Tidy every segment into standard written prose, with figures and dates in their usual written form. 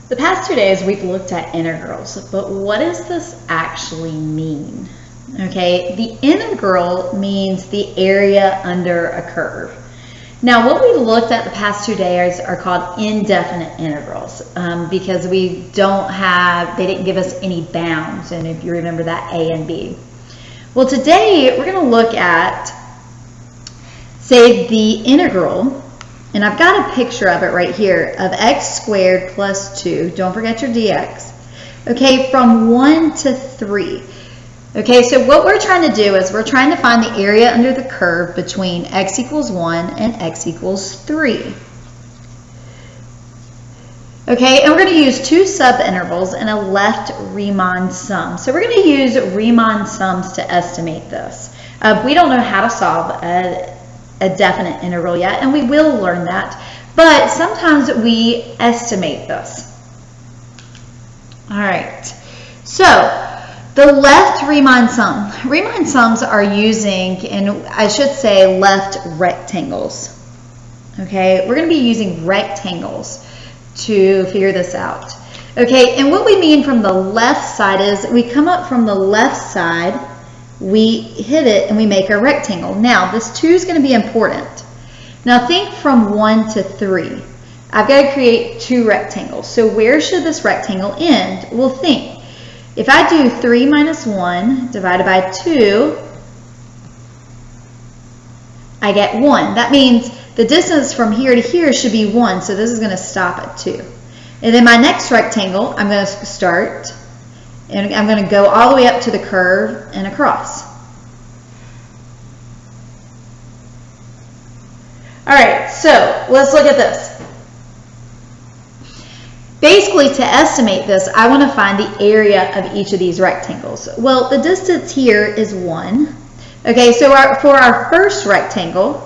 The past 2 days we've looked at integrals, but what does this actually mean? Okay, the integral means the area under a curve. Now what we looked at the past 2 days are called indefinite integrals because they didn't give us any bounds, and if you remember that, a and b. Well, today we're going to look at, say, the integral. And I've got a picture of it right here of x squared plus 2. Don't forget your dx. Okay, from 1 to 3. Okay, so what we're trying to do is we're trying to find the area under the curve between x equals 1 and x equals 3. Okay, and we're going to use two subintervals and a left Riemann sum. So we're going to use Riemann sums to estimate this. We don't know how to solve a definite integral yet, and we will learn that, but sometimes we estimate this. All right, so the left Riemann sum. Riemann sums are using, and I should say, left rectangles. Okay, we're going to be using rectangles to figure this out. Okay, and what we mean from the left side is we come up from the left side, we hit it, and we make a rectangle. Now, this 2 is going to be important. Now, think from 1 to 3. I've got to create 2 rectangles. So where should this rectangle end? Well, think. If I do 3 minus 1 divided by 2, I get 1. That means the distance from here to here should be 1, so this is going to stop at 2. And then my next rectangle, I'm going to start, and I'm going to go all the way up to the curve and across. All right, so let's look at this. Basically, to estimate this, I want to find the area of each of these rectangles. Well, the distance here is 1. Okay, so for our first rectangle,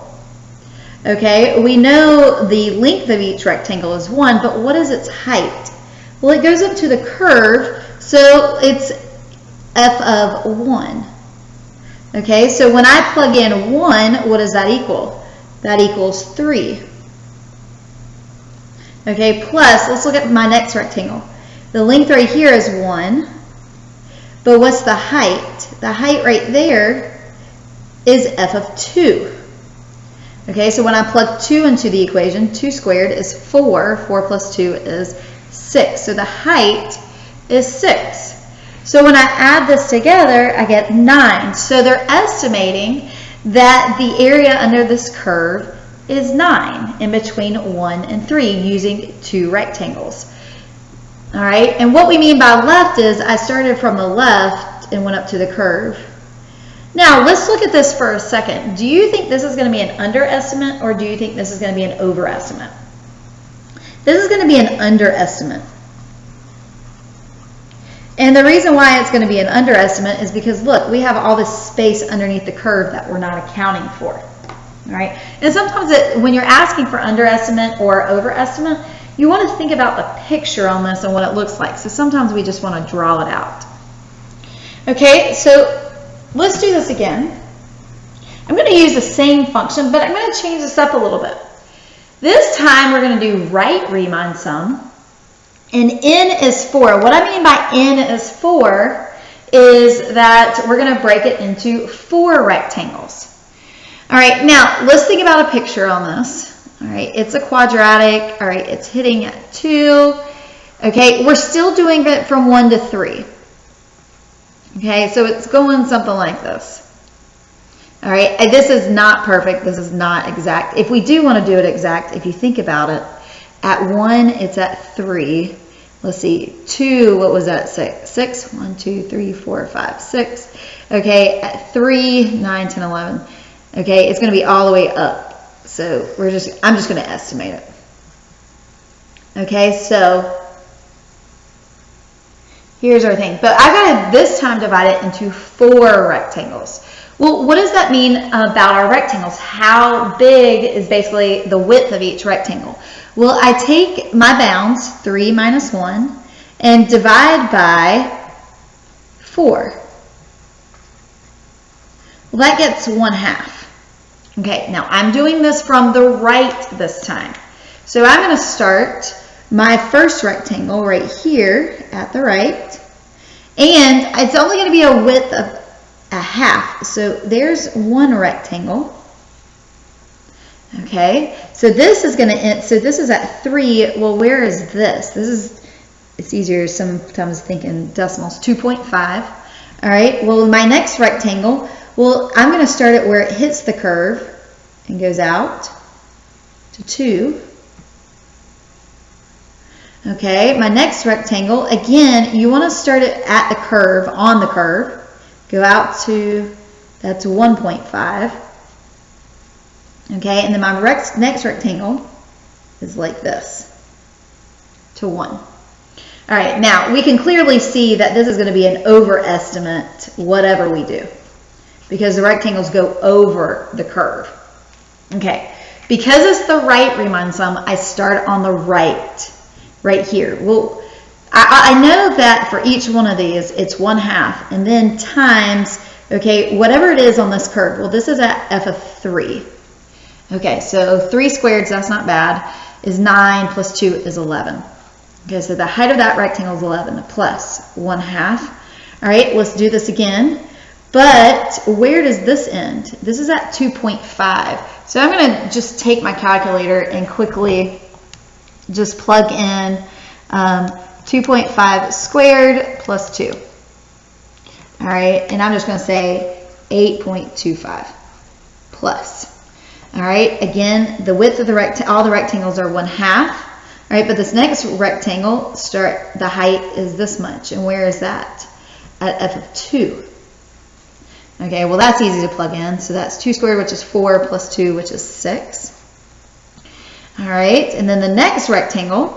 okay, we know the length of each rectangle is 1, but what is its height? Well, it goes up to the curve, so it's f of 1. Okay, so when I plug in 1, what does that equal? That equals 3. Okay, plus, let's look at my next rectangle. The length right here is 1, but what's the height? The height right there is f of 2. Okay, so when I plug 2 into the equation, 2 squared is 4. 4 plus 2 is 6. So the height is 6. So when I add this together, I get 9. So they're estimating that the area under this curve is 9 in between 1 and 3 using 2 rectangles. All right, and what we mean by left is I started from the left and went up to the curve. Now, let's look at this for a second. Do you think this is going to be an underestimate, or do you think this is going to be an overestimate? This is going to be an underestimate. And the reason why it's going to be an underestimate is because, look, we have all this space underneath the curve that we're not accounting for. All right? And sometimes when you're asking for underestimate or overestimate, you want to think about the picture on this and what it looks like. So sometimes we just want to draw it out. Okay, so let's do this again. I'm going to use the same function, but I'm going to change this up a little bit. This time we're going to do right Riemann sum, and n is 4. What I mean by n is 4 is that we're going to break it into 4 rectangles. All right, now let's think about a picture on this. All right, it's a quadratic. All right, it's hitting at 2. Okay, we're still doing it from 1 to 3. Okay, so it's going something like this. All right, and this is not perfect. This is not exact. If we do want to do it exact, if you think about it, at 1, it's at 3. Let's see, 2, what was that at 6? 1, 2, 3, 4, 5, 6. Okay, at 3, 9, 10, 11. Okay, it's going to be all the way up. So I'm just going to estimate it. Okay, so here's our thing. But I've got to this time divide it into 4 rectangles. Well, what does that mean about our rectangles? How big is basically the width of each rectangle? Well, I take my bounds, 3 minus 1, and divide by 4. Well, that gets 1/2. Okay, now I'm doing this from the right this time. So I'm going to start my first rectangle right here at the right, and it's only going to be a width of a half. So there's one rectangle. Okay, so this is going to end, so this is at 3. Well, where is this? This is, it's easier sometimes thinking decimals, 2.5. All right, well, my next rectangle, well, I'm going to start it where it hits the curve and goes out to 2. Okay, my next rectangle, again, you want to start it at the curve, on the curve, go out to, that's 1.5. Okay, and then my next rectangle is like this, to 1. All right, now we can clearly see that this is going to be an overestimate, whatever we do, because the rectangles go over the curve. Okay, because it's the right Riemann sum, I start on the right here. Well, I know that for each one of these, it's 1/2, and then times, okay, whatever it is on this curve. Well, this is at f of 3. Okay, so 3 squared, so that's not bad, is 9 plus 2 is 11. Okay, so the height of that rectangle is 11 plus 1/2. All right, let's do this again. But where does this end? This is at 2.5. So I'm going to just take my calculator and quickly just plug in 2.5 squared plus 2. All right, and I'm just going to say 8.25 plus. All right, again, the width of the all the rectangles are 1/2. All right, but this next rectangle, the height is this much. And where is that? At f of 2. Okay, well, that's easy to plug in. So that's 2 squared, which is 4, plus 2, which is 6. All right, and then the next rectangle,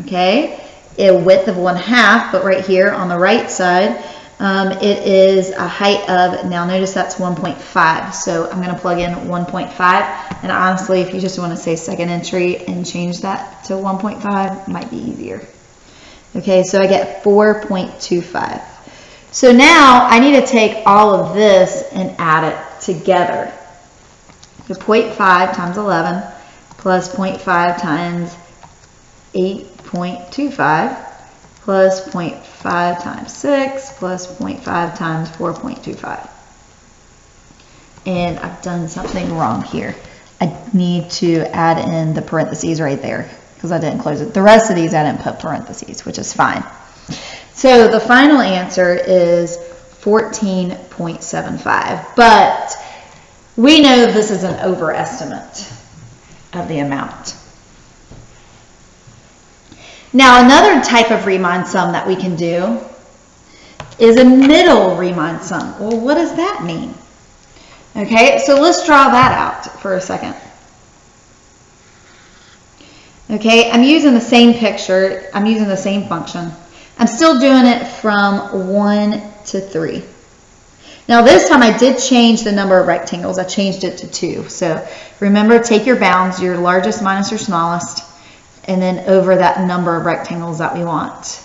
okay, a width of 1/2, but right here on the right side, it is a height of, now notice that's 1.5. So I'm going to plug in 1.5. And honestly, if you just want to say second entry and change that to 1.5, might be easier. Okay, so I get 4.25. So now I need to take all of this and add it together. So 0.5 times 11 plus 0.5 times 8.25 plus 0.5 times 6 plus 0.5 times 4.25. And I've done something wrong here. I need to add in the parentheses right there because I didn't close it. The rest of these I didn't put parentheses, which is fine. So the final answer is 14.75. But we know this is an overestimate of the amount. Now, another type of Riemann sum that we can do is a middle Riemann sum. Well, what does that mean? Okay, so let's draw that out for a second. Okay, I'm using the same picture. I'm using the same function. I'm still doing it from 1 to 3. Now, this time I did change the number of rectangles. I changed it to 2. So remember, take your bounds, your largest minus your smallest, and then over that number of rectangles that we want.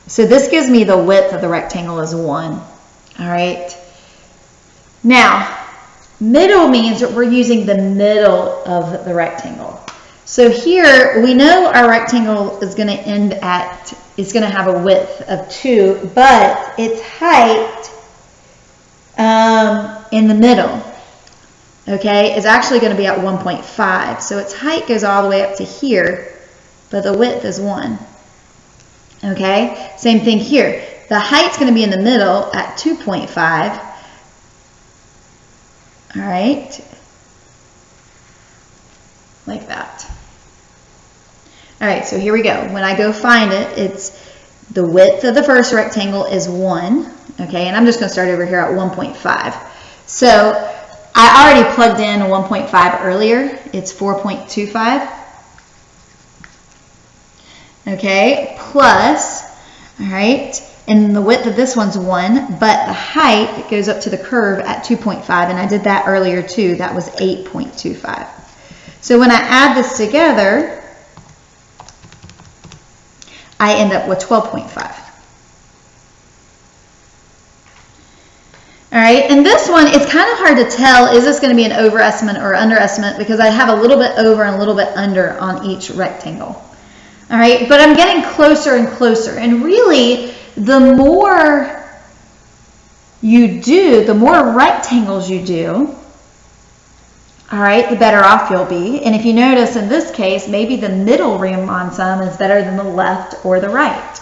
So this gives me the width of the rectangle is 1. All right. Now, middle means that we're using the middle of the rectangle. So here we know our rectangle is going to end at, it's going to have a width of 2, but its height in the middle, okay, is actually going to be at 1.5. So its height goes all the way up to here, but the width is 1. Okay, same thing here. The height's going to be in the middle at 2.5. All right, like that. All right, so here we go. When I go find it, it's the width of the first rectangle is 1. Okay, and I'm just going to start over here at 1.5. So I already plugged in 1.5 earlier. It's 4.25. Okay, plus, all right, and the width of this one's 1, but the height goes up to the curve at 2.5, and I did that earlier too. That was 8.25. So when I add this together, I end up with 12.5. All right, and this one, it's kind of hard to tell, is this going to be an overestimate or underestimate, because I have a little bit over and a little bit under on each rectangle. All right, but I'm getting closer and closer. And really, the more you do, the more rectangles you do, all right, the better off you'll be. And if you notice in this case, maybe the middle Riemann sum is better than the left or the right.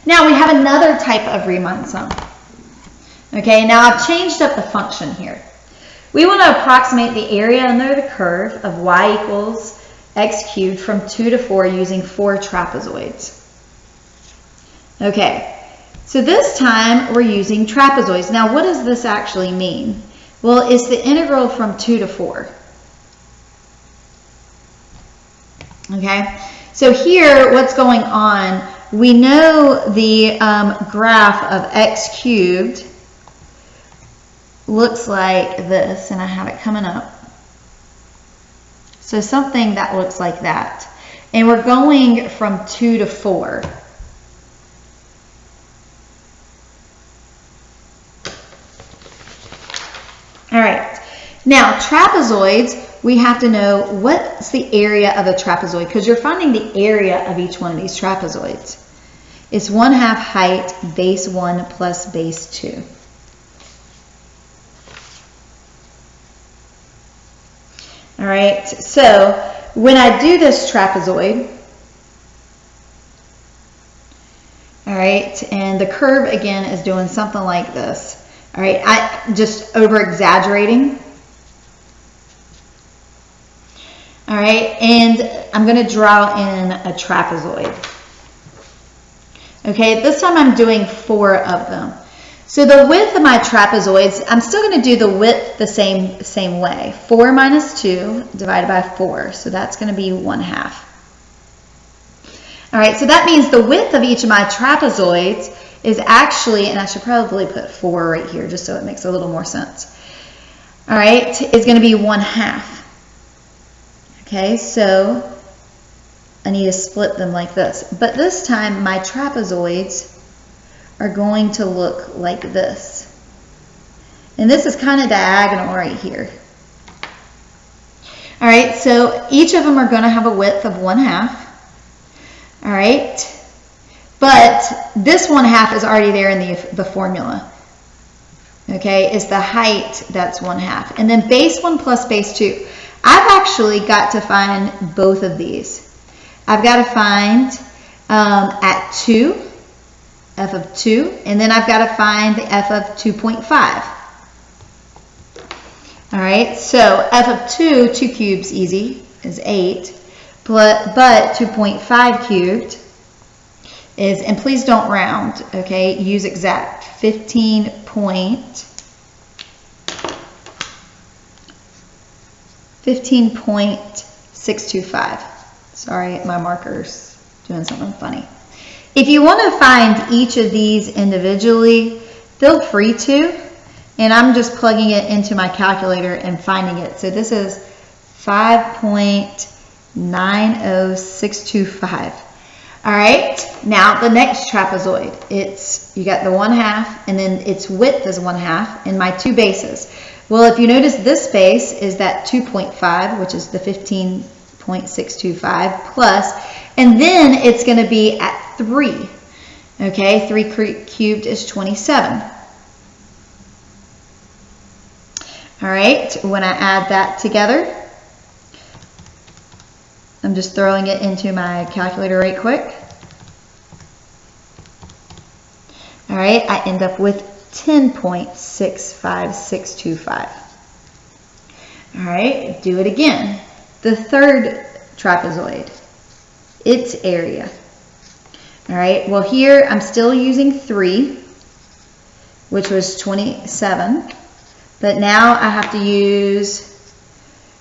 Now we have another type of Riemann sum. Okay, now I've changed up the function here. We want to approximate the area under the curve of y equals x cubed from 2 to 4 using 4 trapezoids. Okay, so this time we're using trapezoids. Now what does this actually mean? Well, it's the integral from 2 to 4. Okay, so here what's going on, we know the graph of x cubed looks like this, and I have it coming up. So something that looks like that. And we're going from 2 to 4. All right. Now, trapezoids, we have to know what's the area of a trapezoid, because you're finding the area of each one of these trapezoids. It's 1/2 height, base 1 plus base 2. All right, so when I do this trapezoid, all right, and the curve again is doing something like this. All right, I just over exaggerating. All right, and I'm going to draw in a trapezoid. Okay, this time I'm doing 4 of them. So the width of my trapezoids, I'm still going to do the width the same way. 4 minus 2 divided by 4. So that's going to be 1/2. All right, so that means the width of each of my trapezoids is actually, and I should probably put 4 right here just so it makes a little more sense. All right, is going to be 1/2. Okay, so I need to split them like this. But this time my trapezoids are going to look like this. And this is kind of diagonal right here. All right, so each of them are going to have a width of 1/2. All right, but this 1/2 is already there in the formula. Okay, is the height that's 1/2. And then base 1 plus base 2. I've actually got to find both of these. I've got to find at 2, f of 2, and then I've got to find the f of 2.5. All right, so f of 2 cubes easy, is 8, but 2.5 cubed is, and please don't round, okay, use exact, 15.625. Sorry, my marker's doing something funny. If you want to find each of these individually, feel free to, and I'm just plugging it into my calculator and finding it. So this is 5.90625. All right, now the next trapezoid, you got the 1/2, and then its width is 1/2, and my 2 bases. Well, if you notice, this base is that 2.5, which is the 15.625 plus, and then it's going to be at 3. Okay, 3 cubed is 27. All right, when I add that together, I'm just throwing it into my calculator right quick. All right, I end up with 10.65625. All right, do it again. The third trapezoid, its area. All right, well here I'm still using 3, which was 27, but now I have to use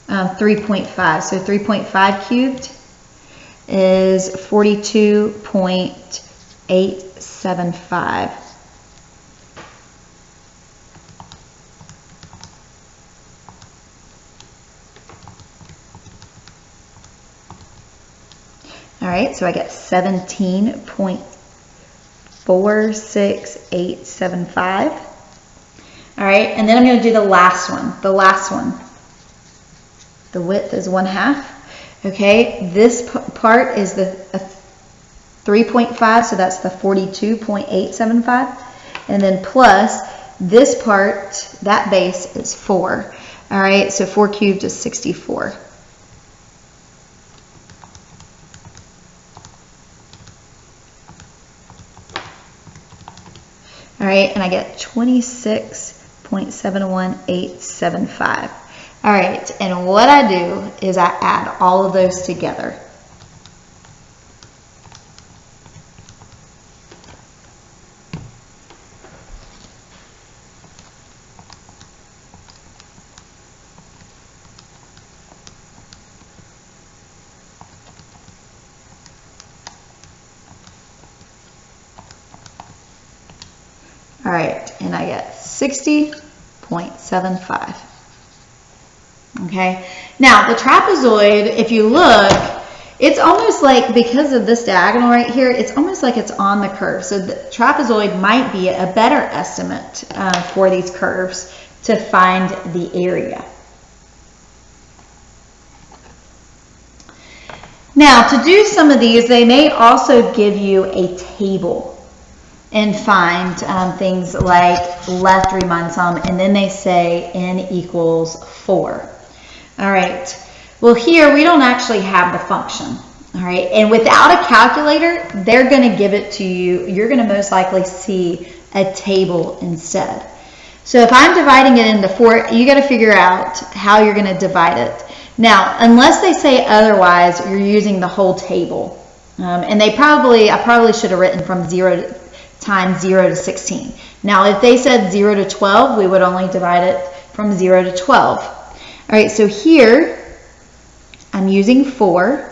3.5. So 3.5 cubed is 42.875. All right, so I get 17.46875. All right, and then I'm going to do the last one. The width is 1/2. Okay, this part is the 3.5, so that's the 42.875. And then plus this part, that base is 4. All right, so 4 cubed is 64. All right, and I get 26.7185. All right, and what I do is I add all of those together. All right, and I get 60.75. Okay, now the trapezoid, if you look, it's almost like, because of this diagonal right here, it's almost like it's on the curve. So the trapezoid might be a better estimate for these curves to find the area. Now, to do some of these, they may also give you a table and find things like left Riemann sum, and then they say n equals 4. All right, well here we don't actually have the function, all right, and without a calculator, they're going to give it to you. You're going to most likely see a table instead. So if I'm dividing it into 4, you got to figure out how you're going to divide it. Now, unless they say otherwise, you're using the whole table, and I probably should have written from 0 times 0 to 16. Now, if they said 0 to 12, we would only divide it from 0 to 12. All right, so here I'm using 4.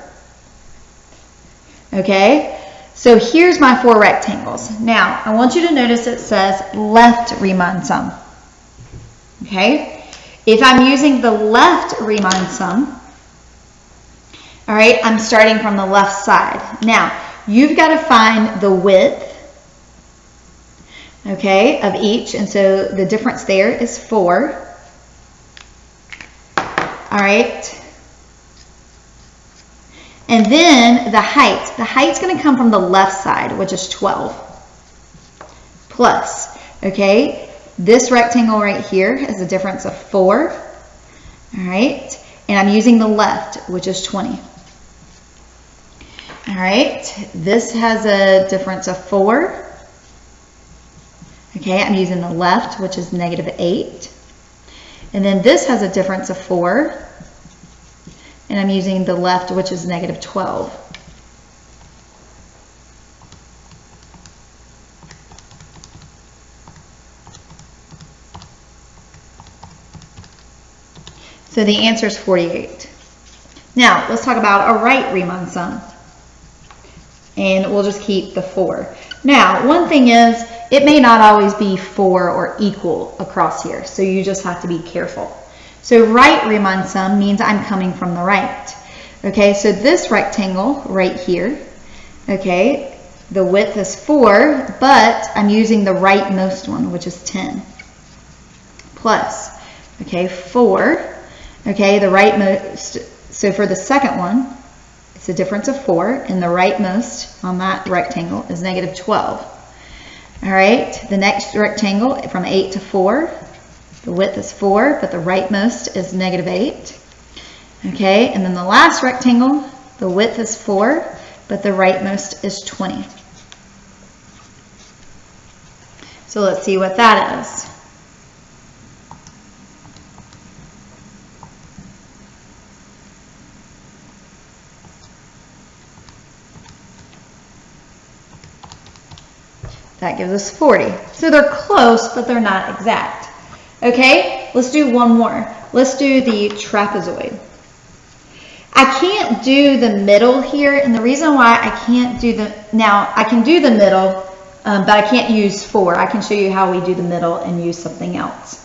Okay, so here's my 4 rectangles. Now, I want you to notice it says left Riemann sum. Okay, if I'm using the left Riemann sum, all right, I'm starting from the left side. Now, you've got to find the width, okay, of each, and so the difference there is 4. All right, and then the height. The height's going to come from the left side, which is 12, plus, okay, this rectangle right here has a difference of 4, all right, and I'm using the left, which is 20. All right, this has a difference of 4. Okay, I'm using the left, which is -8. And then this has a difference of 4. And I'm using the left, which is -12. So the answer is 48. Now, let's talk about a right Riemann sum. And we'll just keep the 4. Now, one thing is, it may not always be 4 or equal across here, so you just have to be careful. So right Riemann sum means I'm coming from the right. Okay, so this rectangle right here, okay, the width is 4, but I'm using the rightmost one, which is 10. Plus, okay, 4, okay, the rightmost, so for the second one, it's a difference of 4, and the rightmost on that rectangle is -12. All right, the next rectangle from 8 to 4, the width is 4, but the rightmost is -8. Okay, and then the last rectangle, the width is 4, but the rightmost is 20. So let's see what that is. That gives us 40. So they're close, but they're not exact. Okay, let's do one more. Let's do the trapezoid. I can't do the middle here, and the reason why I can't do now I can do the middle, but I can't use 4. I can show you how we do the middle and use something else.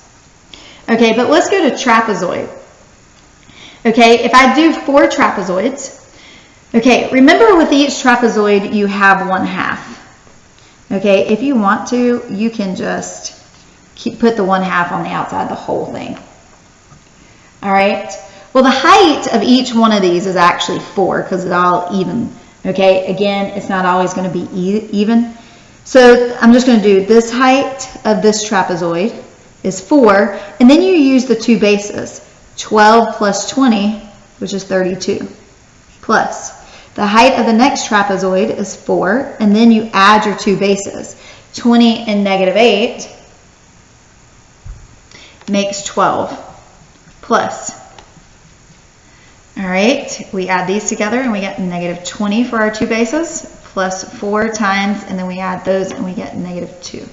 Okay, but let's go to trapezoid. Okay, if I do 4 trapezoids, okay, remember with each trapezoid you have 1/2. Okay, if you want to, you can just put the 1/2 on the outside, the whole thing. All right, Well, the height of each one of these is actually 4 because it's all even. Okay, again, it's not always going to be even. So I'm just going to do this height of this trapezoid is 4, and then you use the two bases, 12 plus 20, which is 32, plus the height of the next trapezoid is 4, and then you add your two bases, 20 and -8 makes 12, plus. All right, we add these together and we get -20 for our two bases, plus 4 times, and then we add those and we get -2.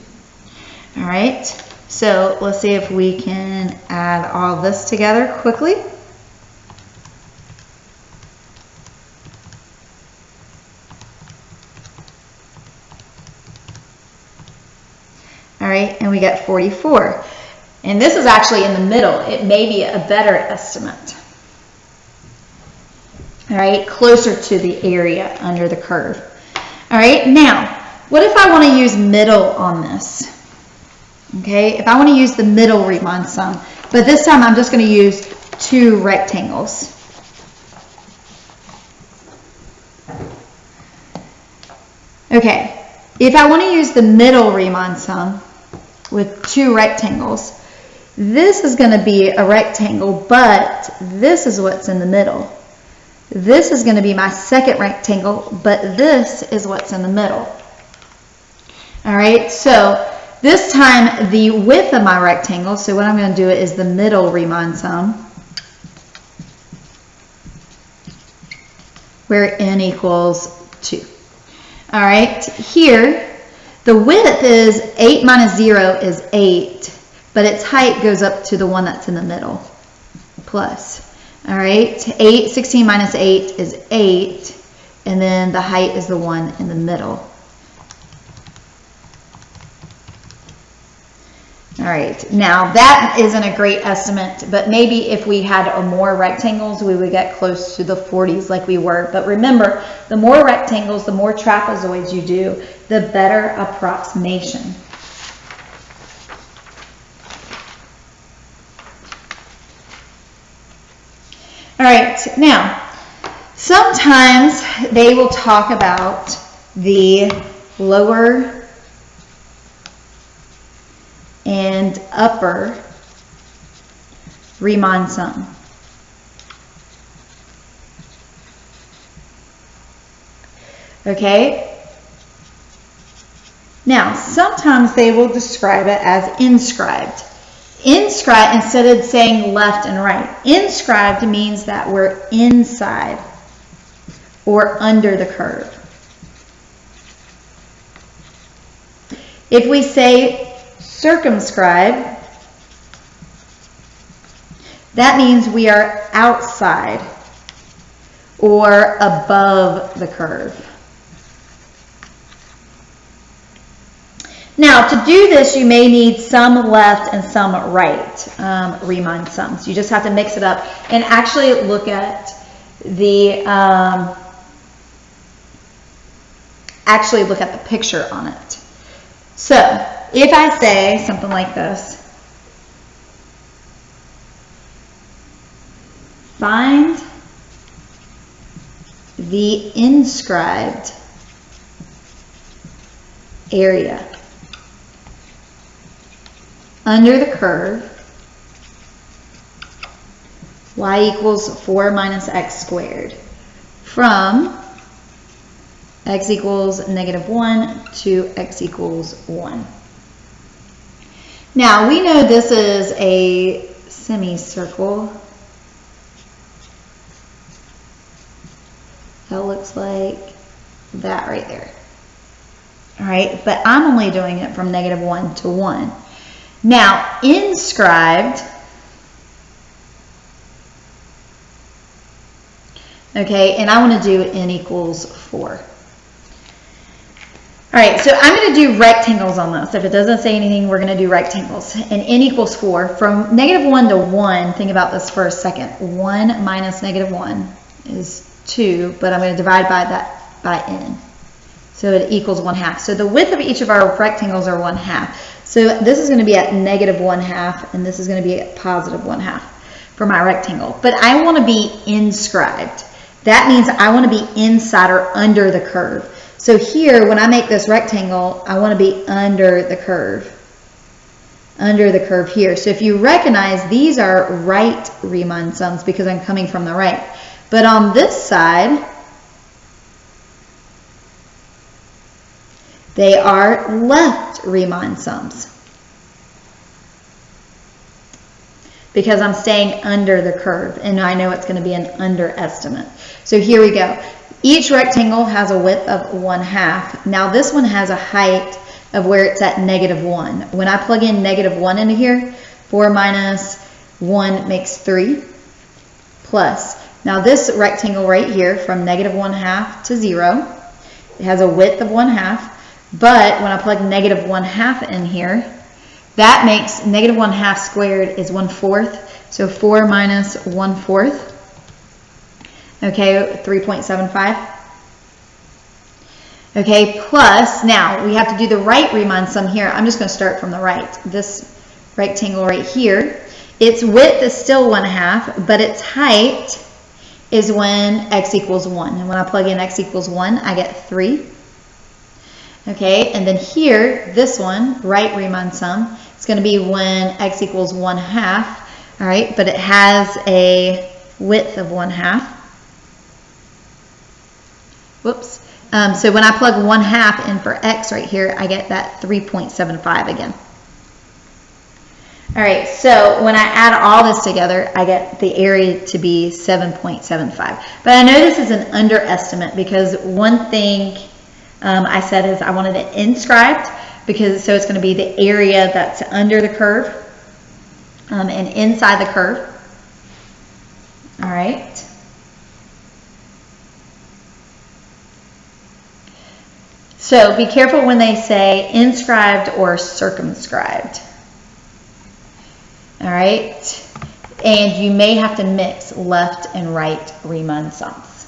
All right, so let's see if we can add all this together quickly. All right, and we get 44. And this is actually in the middle. It may be a better estimate. All right, closer to the area under the curve. All right, now, what if I want to use middle on this? Okay, if I want to use the middle Riemann sum, but this time I'm just going to use two rectangles. Okay, if I want to use the middle Riemann sum with two rectangles, this is going to be a rectangle, but this is what's in the middle. This is going to be my second rectangle, but this is what's in the middle. All right, so this time the width of my rectangle, so what I'm going to do is the middle Riemann sum, where n equals 2. All right, here the width is 8 minus 0 is 8, but its height goes up to the one that's in the middle, plus. All right, 16 minus 8 is 8, and then the height is the one in the middle. All right, now that isn't a great estimate, but maybe if we had more rectangles, we would get close to the 40s like we were. But remember, the more rectangles, the more trapezoids you do, the better approximation. All right, now, sometimes they will talk about the lower and upper Riemann sum. Okay? Now, sometimes they will describe it as inscribed. Inscribed, instead of saying left and right, inscribed means that we're inside or under the curve. If we say circumscribed, that means we are outside or above the curve. Now, to do this, you may need some left and some right Riemann sums. You just have to mix it up and actually look at the picture on it. So, if I say something like this, find the inscribed area under the curve, y equals 4 minus x squared, from x equals -1 to x equals 1. Now, we know this is a semicircle. That looks like that right there. All right, but I'm only doing it from -1 to 1. Now, inscribed, okay, and I want to do n equals 4. All right, so I'm going to do rectangles on this. If it doesn't say anything, we're going to do rectangles. And n equals 4. From -1 to 1, think about this for a second. 1 minus -1 is 2, but I'm going to divide by that by n. So it equals 1/2. So the width of each of our rectangles are 1/2. So this is going to be at -1/2, and this is going to be at +1/2. for my rectangle. But I want to be inscribed. That means I want to be inside or under the curve. So here, when I make this rectangle, I want to be under the curve. Under the curve here. So if you recognize, these are right Riemann sums because I'm coming from the right. But on this side, they are left Riemann sums because I'm staying under the curve, and I know it's going to be an underestimate. So here we go. Each rectangle has a width of 1/2. Now this one has a height of where it's at -1. When I plug in -1 into here, 4 minus 1 makes 3 plus. Now this rectangle right here from -1/2 to 0, it has a width of 1/2, but when I plug -1/2 in here, that makes -1/2 squared is 1/4. So 4 minus 1/4, okay, 3.75. Okay, plus, now we have to do the right Riemann sum here. I'm just going to start from the right. This rectangle right here, its width is still 1/2, but its height is when x equals 1. And when I plug in x equals 1, I get 3. Okay, and then here, this one, right Riemann sum, it's going to be when x equals 1/2. All right, but it has a width of 1/2. Whoops. So when I plug 1/2 in for x right here, I get that 3.75 again. All right, so when I add all this together, I get the area to be 7.75. But I know this is an underestimate because one thing I said is I wanted it inscribed, because so it's going to be the area that's under the curve and inside the curve. All right. So be careful when they say inscribed or circumscribed. All right, and you may have to mix left and right Riemann sums.